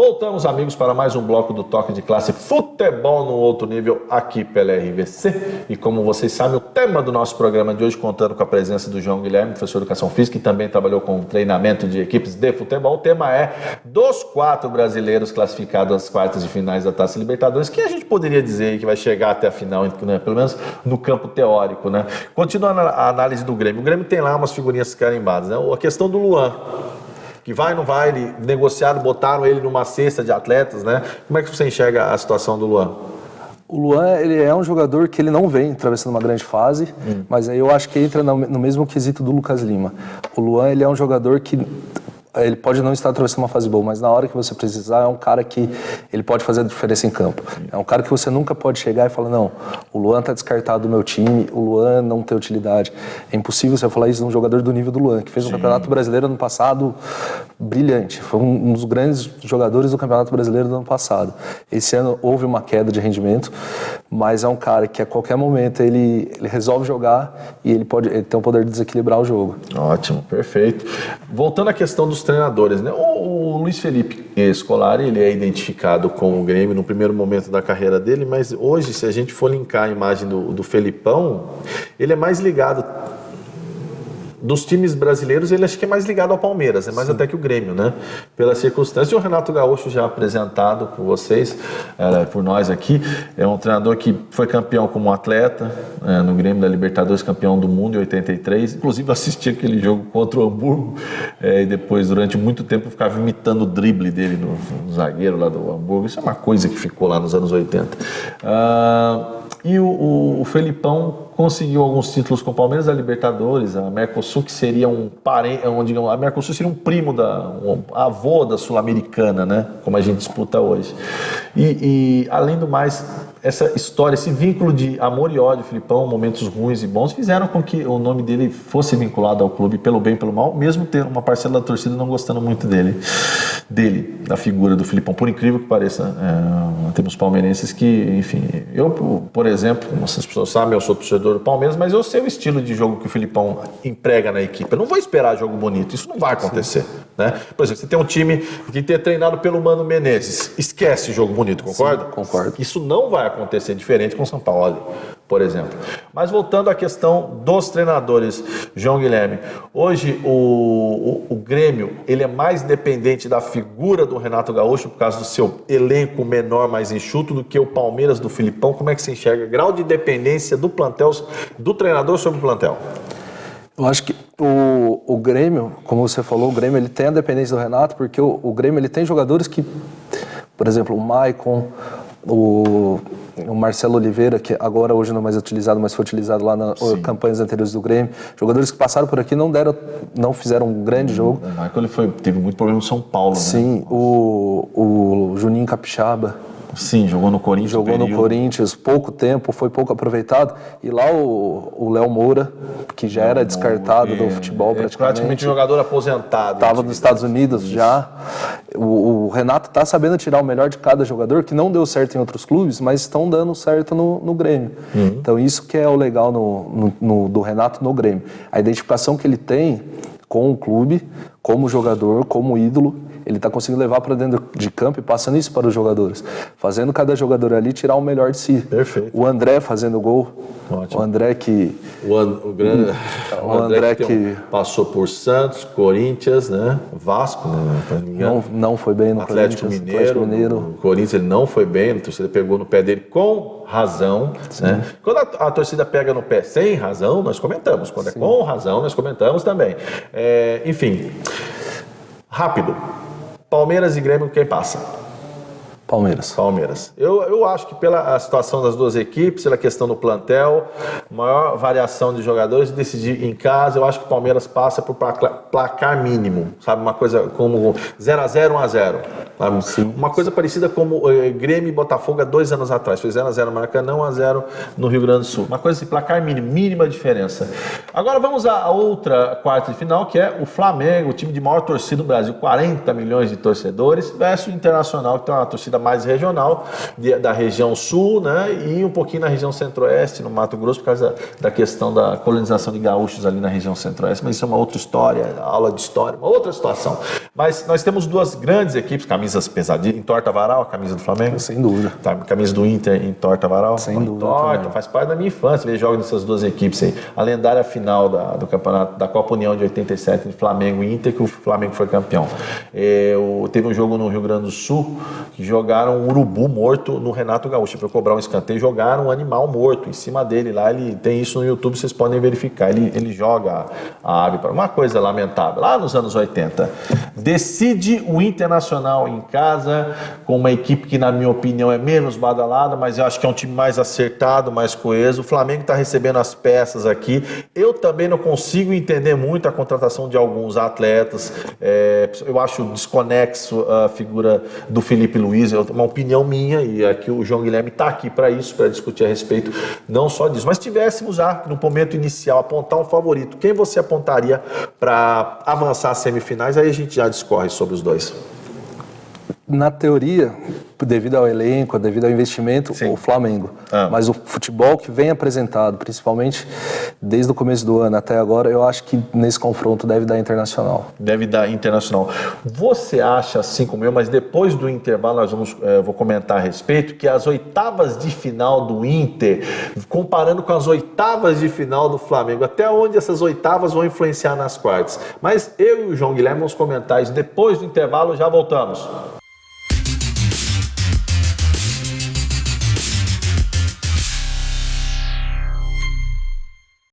Voltamos, amigos, para mais um bloco do Toque de Classe Futebol no Outro Nível, aqui pela RVC. E como vocês sabem, o tema do nosso programa de hoje, contando com a presença do João Guilherme, professor de Educação Física, e também trabalhou com treinamento de equipes de futebol. O tema é dos 4 brasileiros classificados às quartas de finais da Taça Libertadores, que a gente poderia dizer que vai chegar até a final, né? Pelo menos no campo teórico, né? Continuando a análise do Grêmio. O Grêmio tem lá umas figurinhas carimbadas, né? A questão do Luan, que vai ou não vai, negociaram, botaram ele numa cesta de atletas, né? Como é que você enxerga a situação do Luan? O Luan, ele é um jogador que ele não vem atravessando uma grande fase, mas aí eu acho que entra no mesmo quesito do Lucas Lima. O Luan, ele é um jogador que ele pode não estar atravessando uma fase boa, mas na hora que você precisar, é um cara que ele pode fazer a diferença em campo. É um cara que você nunca pode chegar e falar, não, o Luan está descartado do meu time, o Luan não tem utilidade. É impossível você falar isso de um jogador do nível do Luan, que fez um Campeonato Brasileiro ano passado brilhante. Foi um dos grandes jogadores do Campeonato Brasileiro do ano passado. Esse ano houve uma queda de rendimento, mas é um cara que a qualquer momento ele resolve jogar e ele tem o poder de desequilibrar o jogo. Ótimo, perfeito. Voltando à questão dos treinadores, né? O Luiz Felipe Scolari, ele é identificado com o Grêmio no primeiro momento da carreira dele, mas hoje, se a gente for linkar a imagem do Felipão, ele é mais ligado dos times brasileiros, ele acho que é mais ligado ao Palmeiras, é mais até que o Grêmio, né? Pela circunstância. E o Renato Gaúcho, já apresentado por vocês, por nós aqui, é um treinador que foi campeão como atleta no Grêmio da Libertadores, campeão do mundo em 83. Inclusive, assisti aquele jogo contra o Hamburgo e depois, durante muito tempo, ficava imitando o drible dele no zagueiro lá do Hamburgo. Isso é uma coisa que ficou lá nos anos 80. E o Felipão conseguiu alguns títulos com o Palmeiras da Libertadores, a Mercosul, que seria um parente, digamos, a Mercosul seria um primo avô da Sul-Americana, né? Como a gente disputa hoje. E além do mais, essa história, esse vínculo de amor e ódio, Felipão, momentos ruins e bons, fizeram com que o nome dele fosse vinculado ao clube pelo bem e pelo mal, mesmo ter uma parcela da torcida não gostando muito dele, da figura do Felipão. Por incrível que pareça, temos palmeirenses que, enfim, eu, por exemplo, como as pessoas sabem, eu sou torcedor do Palmeiras, mas eu sei o estilo de jogo que o Felipão emprega na equipe. Eu não vou esperar jogo bonito, isso não vai acontecer, né? Por exemplo, você tem um time que tem treinado pelo Mano Menezes, esquece jogo bonito, concorda? Sim, concordo. Isso não vai acontecer diferente com o São Paulo, por exemplo. Mas voltando à questão dos treinadores, João Guilherme, hoje o Grêmio, ele é mais dependente da figura do Renato Gaúcho por causa do seu elenco menor, mais enxuto, do que o Palmeiras do Felipão. Como é que você enxerga? Grau de dependência do plantel, do treinador sobre o plantel? Eu acho que o Grêmio, como você falou, o Grêmio ele tem a dependência do Renato, porque o Grêmio ele tem jogadores que, por exemplo, o Maicon, o Marcelo Oliveira, que agora hoje não é mais utilizado, mas foi utilizado lá nas campanhas anteriores do Grêmio. Jogadores que passaram por aqui não fizeram um grande jogo. O Michael teve muito problema no São Paulo. Sim, né? O Juninho Capixaba. Sim, jogou no Corinthians. Jogou no Corinthians pouco tempo, foi pouco aproveitado. E lá o Léo Moura, que já era descartado do futebol praticamente um jogador aposentado. Estava nos Estados Unidos já. O Renato está sabendo tirar o melhor de cada jogador, que não deu certo em outros clubes, mas estão dando certo no Grêmio. Então isso que é o legal do Renato no Grêmio. A identificação que ele tem com o clube, como jogador, como ídolo, ele está conseguindo levar para dentro de campo e passando isso para os jogadores. Fazendo cada jogador ali tirar o melhor de si. Perfeito. O André fazendo gol. Ótimo. O André que... O André que passou por Santos, Corinthians, né? Vasco, né? Não foi bem no Atlético Mineiro. O Corinthians ele não foi bem, a torcida pegou no pé dele com razão. Né? Quando a torcida pega no pé sem razão, nós comentamos. Quando é com razão, nós comentamos também. Enfim, rápido. Palmeiras e Grêmio, quem passa? Palmeiras. Eu acho que pela situação das duas equipes, pela questão do plantel, maior variação de jogadores, decidir em casa, eu acho que o Palmeiras passa por placar mínimo, sabe? Uma coisa como 0x0, 1x0. Uma coisa parecida como Grêmio e Botafogo há 2 anos atrás. Foi 0x0 no Maracanã, 1x0 no Rio Grande do Sul. Uma coisa assim, placar mínimo, mínima diferença. Agora vamos à outra quarta de final, que é o Flamengo, o time de maior torcida do Brasil, 40 milhões de torcedores, versus o Internacional, que tem uma torcida mais regional, da região sul, né, e um pouquinho na região centro-oeste, no Mato Grosso, por causa da questão da colonização de gaúchos ali na região centro-oeste, mas isso é uma outra história, aula de história, uma outra situação. Mas nós temos duas grandes equipes, camisas pesadinhas. Entorta varal a camisa do Flamengo? Sem dúvida. Tá, a camisa do Inter entorta varal? Sem dúvida Entorta, também. faz parte da minha infância, ver jogos dessas duas equipes aí. A lendária final do campeonato da Copa União de 87, de Flamengo e Inter, que o Flamengo foi campeão. Teve um jogo no Rio Grande do Sul que jogaram um urubu morto no Renato Gaúcho. Para cobrar um escanteio, jogaram um animal morto em cima dele lá. Ele tem isso no YouTube, vocês podem verificar. Ele joga a ave para uma coisa lamentável. Lá nos anos 80. Decide o Internacional em casa, com uma equipe que, na minha opinião, é menos badalada, mas eu acho que é um time mais acertado, mais coeso. O Flamengo está recebendo as peças aqui. Eu também não consigo entender muito a contratação de alguns atletas. Eu acho desconexo a figura do Felipe Luiz. É uma opinião minha, e aqui o João Guilherme está aqui para isso, para discutir a respeito não só disso. Mas tivéssemos já, no momento inicial, apontar um favorito, quem você apontaria para avançar às semifinais? Aí a gente já discorre sobre os dois. Na teoria, devido ao elenco, devido ao investimento, o Flamengo. Mas o futebol que vem apresentado, principalmente desde o começo do ano até agora, eu acho que nesse confronto deve dar Internacional. Deve dar Internacional. Você acha, assim como eu, mas depois do intervalo vou comentar a respeito, que as oitavas de final do Inter, comparando com as oitavas de final do Flamengo, até onde essas oitavas vão influenciar nas quartas? Mas eu e o João Guilherme vamos comentar isso depois do intervalo, já voltamos.